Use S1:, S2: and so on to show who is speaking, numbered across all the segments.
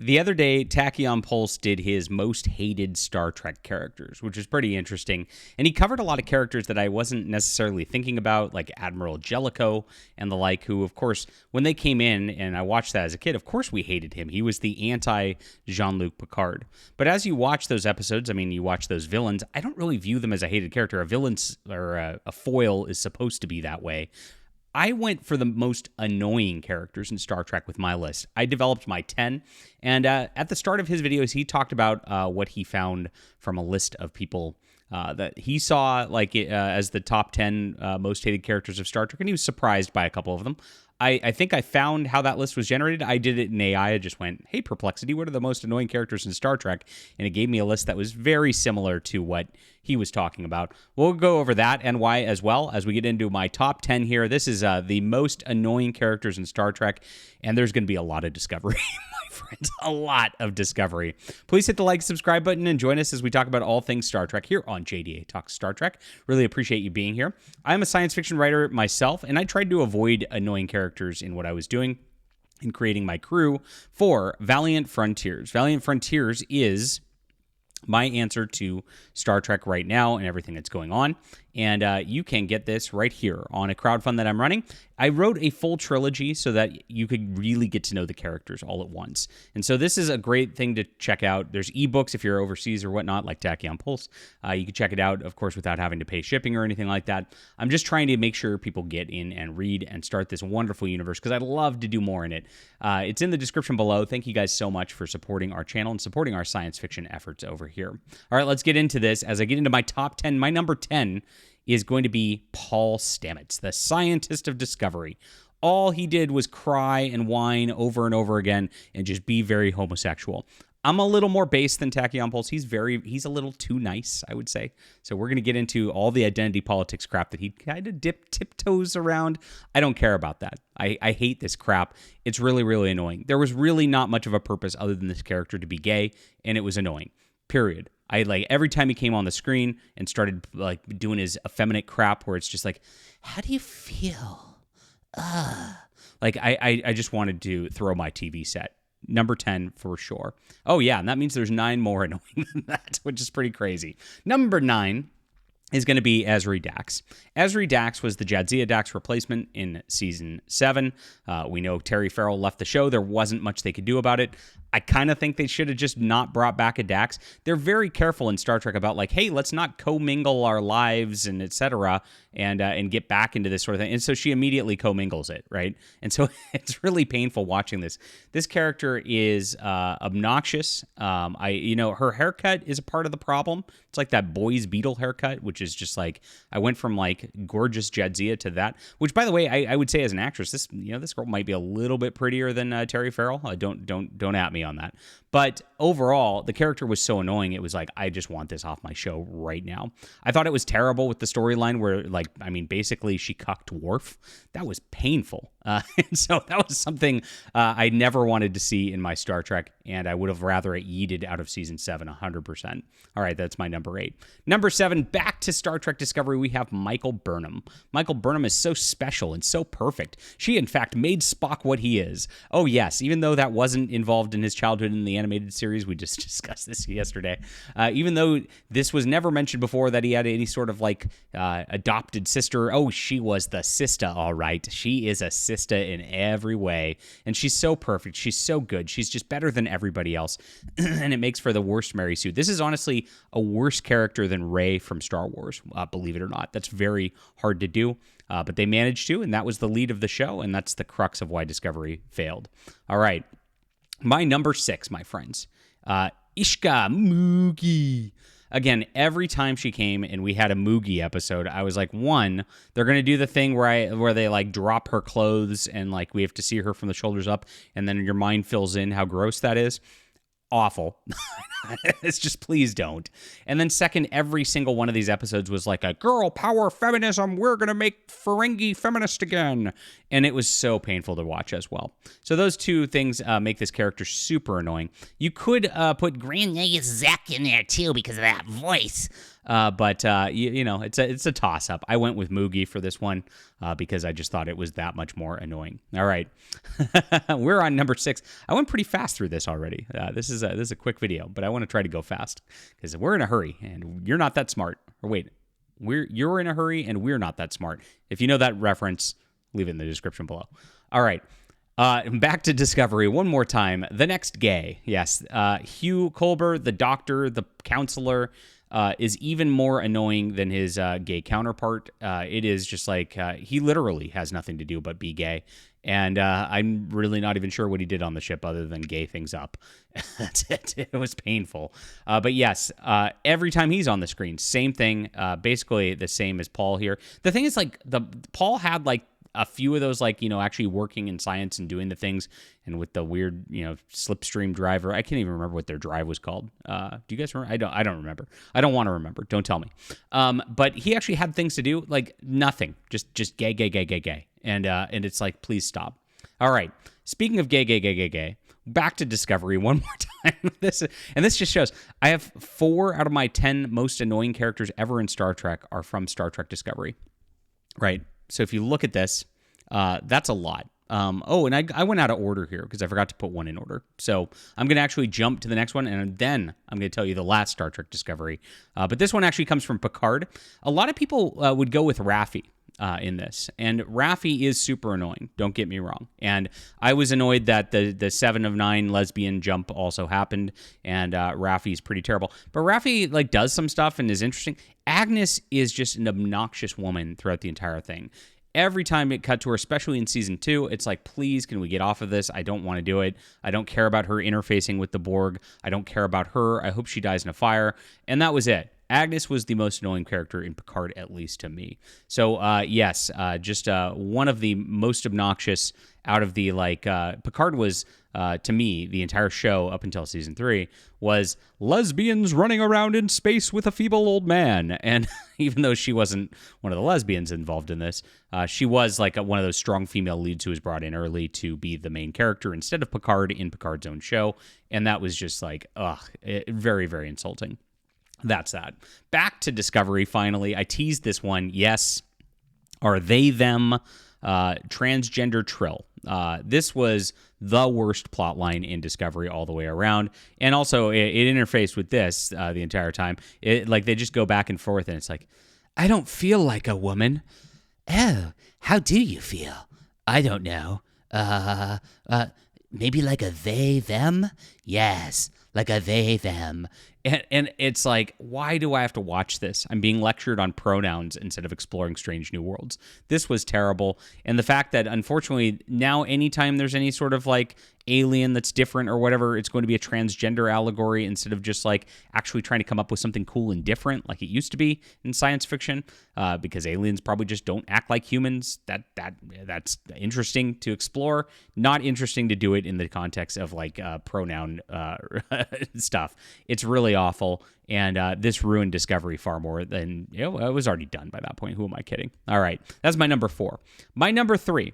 S1: The other day, Tachyon Pulse did his most hated Star Trek characters, which is pretty interesting. And he covered a lot of characters that I wasn't necessarily thinking about, like Admiral Jellicoe and the like, who, of course, when they came in, and I watched that as a kid, of course we hated him. He was the anti-Jean-Luc Picard. But as you watch those episodes, I mean, you watch those villains, I don't really view them as a hated character. A villain's or a foil is supposed to be that way. I went for the most annoying characters in Star Trek with my list. I developed my 10, and at the start of his videos, he talked about what he found from a list of people that he saw as the top 10 most hated characters of Star Trek, and he was surprised by a couple of them. I think I found how that list was generated. I did it in AI. I just went, hey, Perplexity, what are the most annoying characters in Star Trek? And it gave me a list that was very similar to what he was talking about. We'll go over that and why as well as we get into my top 10 here. This is the most annoying characters in Star Trek, and there's going to be a lot of discovery, my friends, a lot of discovery. Please hit the like, subscribe button, and join us as we talk about all things Star Trek here on JDA Talks Star Trek. Really appreciate you being here. I'm a science fiction writer myself, and I tried to avoid annoying characters in what I was doing in creating my crew for Valiant Frontiers. Valiant Frontiers is my answer to Star Trek right now and everything that's going on. And you can get this right here on a crowdfund that I'm running. I wrote a full trilogy so that you could really get to know the characters all at once. And so this is a great thing to check out. There's ebooks if you're overseas or whatnot, like Tachyon Pulse. You can check it out, of course, without having to pay shipping or anything like that. I'm just trying to make sure people get in and read and start this wonderful universe because I'd love to do more in it. It's in the description below. Thank you guys so much for supporting our channel and supporting our science fiction efforts over here. All right, let's get into this. As I get into my top 10, my number 10 is going to be Paul Stamets, the scientist of discovery. All he did was cry and whine over and over again and just be very homosexual. I'm a little more base than Tachyon Pulse. He's a little too nice, I would say. So we're going to get into all the identity politics crap that he kind of tiptoes around. I don't care about that. I hate this crap. It's really, really annoying. There was really not much of a purpose other than this character to be gay, and it was annoying. Period. Every time he came on the screen and started doing his effeminate crap where it's just like, how do you feel? I just wanted to throw my TV set. Number 10 for sure. Oh yeah, and that means there's 9 more annoying than that, which is pretty crazy. Number 9 is going to be Ezri Dax. Ezri Dax was the Jadzia Dax replacement in Season 7. We know Terry Farrell left the show. There wasn't much they could do about it. I kind of think they should have just not brought back a Dax. They're very careful in Star Trek about hey, let's not commingle our lives and etc. and get back into this sort of thing. And so she immediately commingles it, right? And so it's really painful watching this. This character is obnoxious. Her haircut is a part of the problem. It's like that boys Beetle haircut, which is just I went from gorgeous Jadzia to that. Which, by the way, I would say as an actress, this girl might be a little bit prettier than Terry Farrell. Don't at me on that. But overall, the character was so annoying. It was I just want this off my show right now. I thought it was terrible with the storyline where, basically she cucked Worf. That was painful. And so that was something I never wanted to see in my Star Trek, and I would have rather it yeeted out of Season 7 100%. All right, that's my number 8. Number 7, back to Star Trek Discovery, we have Michael Burnham. Michael Burnham is so special and so perfect. She, in fact, made Spock what he is. Oh, yes, even though that wasn't involved in his childhood in the animated series, we just discussed this yesterday, even though this was never mentioned before that he had any sort of adopted sister. Oh, she was the sister, all right. She is a sister in every way, and she's so perfect. She's so good. She's just better than everybody else, and it makes for the worst Mary Sue. This is honestly a worse character than Rey from Star Wars, believe it or not. That's very hard to do, but they managed to, and that was the lead of the show, and that's the crux of why Discovery failed. All right, my number 6, my friends, Ishka Moogie. Again, every time she came and we had a Moogie episode, I was like, one, they're going to do the thing where they drop her clothes and we have to see her from the shoulders up, and then your mind fills in how gross that is. Awful. It's just, please don't. And then second, every single one of these episodes was a girl power feminism. We're going to make Ferengi feminist again. And it was so painful to watch as well. So those two things make this character super annoying. You could put
S2: Grand Nagus Zach in there too because of that voice.
S1: But it's a toss up. I went with Moogie for this one because I just thought it was that much more annoying. All right, we're on number 6. I went pretty fast through this already. This is a quick video, but I want to try to go fast because we're in a hurry and you're not that smart. Or wait, you're in a hurry and we're not that smart. If you know that reference, leave it in the description below. All right. Back to Discovery one more time. The next gay. Yes. Hugh Culber, the doctor, the counselor, is even more annoying than his gay counterpart. It is just like he literally has nothing to do but be gay. And I'm really not even sure what he did on the ship other than gay things up. That's it. It was painful. But yes, every time he's on the screen, same thing. Basically the same as Paul here. The thing is, like, Paul had like a few of those, like, actually working in science and doing the things, and with the weird, slipstream driver. I can't even remember what their drive was called. Do you guys remember? I don't remember. I don't want to remember. Don't tell me. But he actually had things to do, like nothing, just gay. And it's like, please stop. All right. Speaking of gay, back to Discovery one more time. This just shows I have 4 out of my 10 most annoying characters ever in Star Trek are from Star Trek Discovery. Right. So if you look at this, that's a lot. And I went out of order here because I forgot to put one in order. So I'm going to actually jump to the next one, and then I'm going to tell you the last Star Trek Discovery. But this one actually comes from Picard. A lot of people would go with Raffi in this, and Raffi is super annoying. Don't get me wrong. And I was annoyed that the 7 of 9 lesbian jump also happened, and Raffi's pretty terrible. But Raffi like does some stuff and is interesting. Agnes is just an obnoxious woman throughout the entire thing. Every time it cut to her, especially in season 2, it's like, please, can we get off of this? I don't want to do it. I don't care about her interfacing with the Borg. I don't care about her. I hope she dies in a fire. And that was it. Agnes was the most annoying character in Picard, at least to me. So, yes, just one of the most obnoxious out of the, Picard was, to me, the entire show up until season 3 was lesbians running around in space with a feeble old man. And even though she wasn't one of the lesbians involved in this, she was like one of those strong female leads who was brought in early to be the main character instead of Picard in Picard's own show. And that was just like, very, very insulting. That's that. Back to Discovery, finally. I teased this one. Yes. Are they, them? Transgender Trill. This was the worst plot line in Discovery all the way around. And also, it interfaced with this the entire time. They just go back and forth, and it's like, I don't feel like a woman. Oh, how do you feel? I don't know. Maybe like a they, them? Yes, like a they, them. And it's like, why do I have to watch this? I'm being lectured on pronouns instead of exploring strange new worlds. This was terrible. And the fact that, unfortunately, now anytime there's any sort of like alien that's different or whatever, it's going to be a transgender allegory instead of just like actually trying to come up with something cool and different like it used to be in science fiction, because aliens probably just don't act like humans. That's interesting to explore. Not interesting to do it in the context of like pronoun stuff. It's really awful, and this ruined Discovery far more than it was already done by that point. Who am I kidding? All right, that's my number 4. My number 3.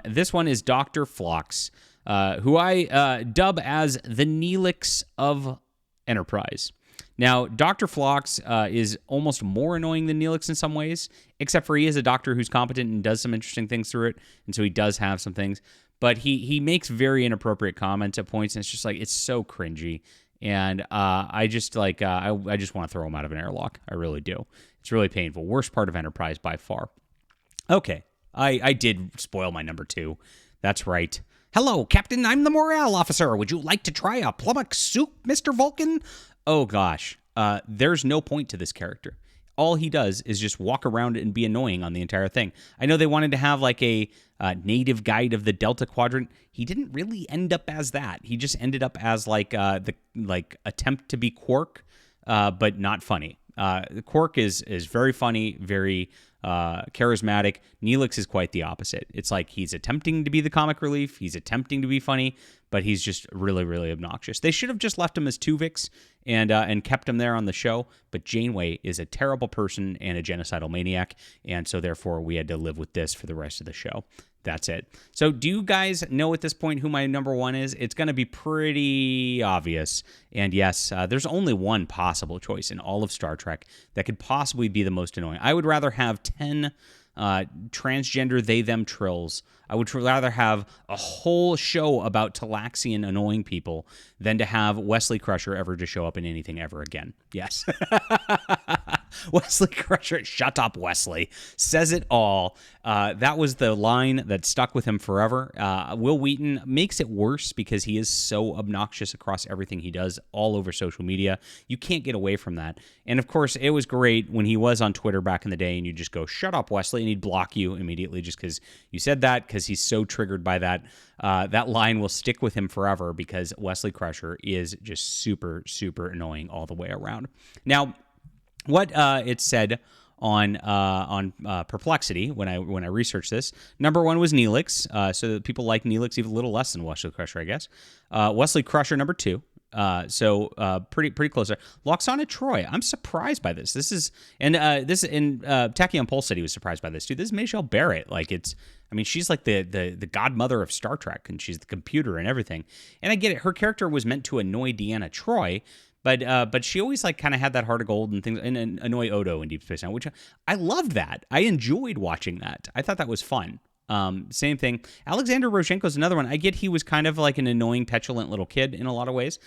S1: This one is Dr. Phlox, who I dub as the Neelix of Enterprise. Now, Dr. Phlox is almost more annoying than Neelix in some ways, except for he is a doctor who's competent and does some interesting things through it, and so he does have some things. But he makes very inappropriate comments at points, and it's just like, it's so cringy. And I just like I just want to throw him out of an airlock. I really do. It's really painful. Worst part of Enterprise by far. Okay, I did spoil my number 2. That's right. Hello, Captain. I'm the morale officer. Would you like to try a plummox soup, Mr. Vulcan? Oh gosh, there's no point to this character. All he does is just walk around and be annoying on the entire thing. I know they wanted to have like a native guide of the Delta Quadrant. He didn't really end up as that. He just ended up as like the attempt to be Quark, but not funny. Quark is very funny, very charismatic. Neelix is quite the opposite. It's like he's attempting to be the comic relief. He's attempting to be funny, but he's just really, really obnoxious. They should have just left him as Tuvix and kept him there on the show. But Janeway is a terrible person and a genocidal maniac, and so therefore we had to live with this for the rest of the show. That's it. So do you guys know at this point who my number one is? It's going to be pretty obvious. And yes, there's only one possible choice in all of Star Trek that could possibly be the most annoying. I would rather have 10 transgender they-them trills. I would rather have a whole show about Talaxian annoying people than to have Wesley Crusher ever to show up in anything ever again. Yes. Wesley Crusher, shut up, Wesley, says it all. That was the line that stuck with him forever. Will Wheaton makes it worse because he is so obnoxious across everything he does all over social media. You can't get away from that. And of course, it was great when he was on Twitter back in the day and you just go, shut up, Wesley, and he'd block you immediately just because you said that, because he's so triggered by that. That line will stick with him forever because Wesley Crusher is just super, super annoying all the way around. Now, what it said on Perplexity when I researched this, number one was Neelix, so that people like Neelix even a little less than Wesley Crusher, I guess. Wesley Crusher number two. Pretty close there. Loxana Troy. I'm surprised by this. Tachyon Pulse said he was surprised by this too. This is Michelle Barrett. She's like the godmother of Star Trek, and she's the computer and everything. And I get it. Her character was meant to annoy Deanna Troi, but she always kind of had that heart of gold and things, and annoy Odo in Deep Space Nine, which I loved that. I enjoyed watching that. I thought that was fun. Same thing. Alexander Rozhenko is another one. I get he was kind of like an annoying, petulant little kid in a lot of ways.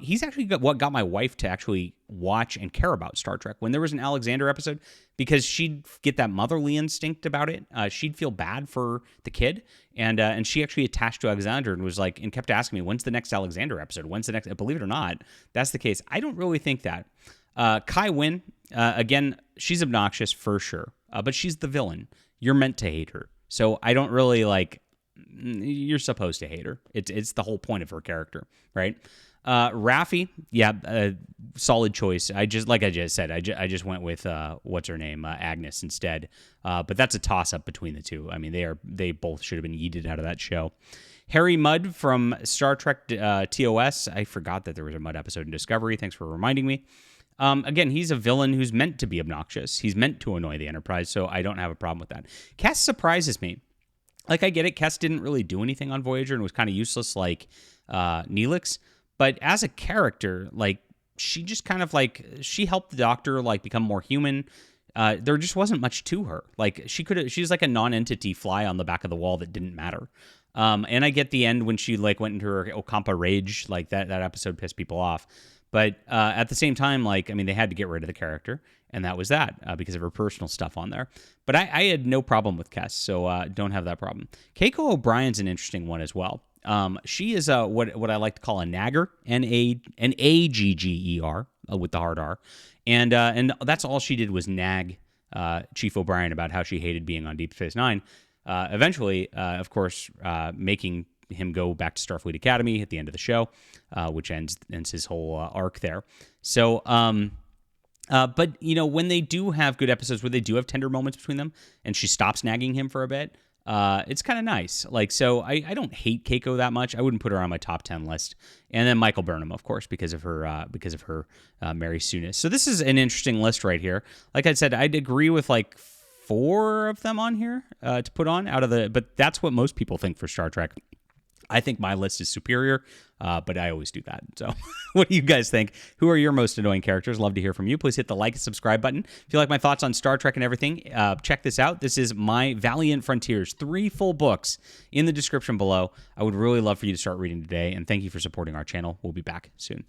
S1: He's actually what got my wife to actually watch and care about Star Trek. When there was an Alexander episode, because she'd get that motherly instinct about it, she'd feel bad for the kid, and she actually attached to Alexander and was like, and kept asking me, when's the next Alexander episode? When's the next? Believe it or not, that's the case. I don't really think that. Kai Wynn, again, she's obnoxious for sure, but she's the villain. You're meant to hate her. So I don't really you're supposed to hate her. It's the whole point of her character, right? Raffi, solid choice. I just said, I just went with, what's her name? Agnes instead. But that's a toss up between the two. I mean, they both should have been yeeted out of that show. Harry Mudd from Star Trek TOS. I forgot that there was a Mudd episode in Discovery. Thanks for reminding me. Again, he's a villain who's meant to be obnoxious. He's meant to annoy the Enterprise, so I don't have a problem with that. Kes surprises me. I get it. Kes didn't really do anything on Voyager and was kind of useless like Neelix. But as a character, she just kind of she helped the Doctor become more human. There just wasn't much to her. She's like a non-entity fly on the back of the wall that didn't matter. And I get the end when she went into her Ocampa rage. That episode pissed people off. But at the same time, they had to get rid of the character, and that was that because of her personal stuff on there. But I had no problem with Kes, so don't have that problem. Keiko O'Brien's an interesting one as well. She is what I like to call a nagger, N-A-G-G-E-R, with the hard R. And that's all she did was nag Chief O'Brien about how she hated being on Deep Space Nine. Eventually, of course, making him go back to Starfleet Academy at the end of the show, which ends his whole arc there. So, but when they do have good episodes where they do have tender moments between them, and she stops nagging him for a bit, it's kind of nice. So I don't hate Keiko that much. I wouldn't put her on my top 10 list. And then Michael Burnham, of course, because of her Mary Sue-ness. So this is an interesting list right here. Like I said, I'd agree with 4 of them on here to put on but that's what most people think for Star Trek. I think my list is superior, but I always do that. So what do you guys think? Who are your most annoying characters? Love to hear from you. Please hit the like and subscribe button. If you like my thoughts on Star Trek and everything, check this out. This is My Valiant Frontiers, 3 full books in the description below. I would really love for you to start reading today, and thank you for supporting our channel. We'll be back soon.